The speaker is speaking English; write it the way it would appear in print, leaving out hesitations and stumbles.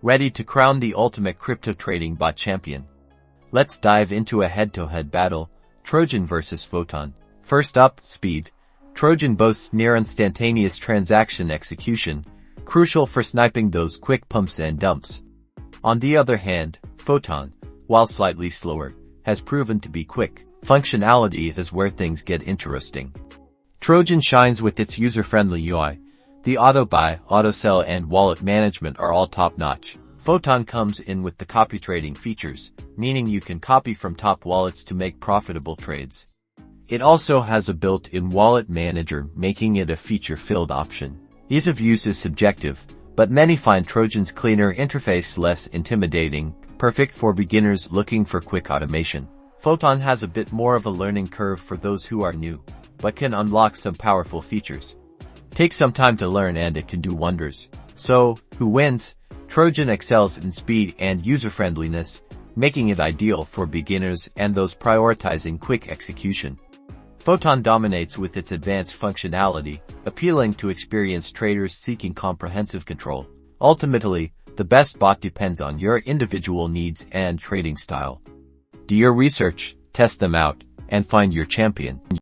ready to crown the ultimate crypto trading bot champion. Let's dive into a head-to-head battle, Trojan vs Photon. First up, speed. Trojan boasts near-instantaneous transaction execution, crucial for sniping those quick pumps and dumps. On the other hand, Photon, while slightly slower, has proven to be quick. Functionality is where things get interesting. Trojan shines with its user-friendly UI. The auto-buy, auto-sell and wallet management are all top-notch. Photon comes in with the copy trading features, meaning you can copy from top wallets to make profitable trades. It also has a built-in wallet manager, making it a feature-filled option. Ease of use is subjective, but many find Trojan's cleaner interface less intimidating, perfect for beginners looking for quick automation. Photon has a bit more of a learning curve for those who are new, but can unlock some powerful features. Take some time to learn and it can do wonders. So, who wins? Trojan excels in speed and user-friendliness, making it ideal for beginners and those prioritizing quick execution. Photon dominates with its advanced functionality, appealing to experienced traders seeking comprehensive control. Ultimately, the best bot depends on your individual needs and trading style. Do your research, test them out, and find your champion.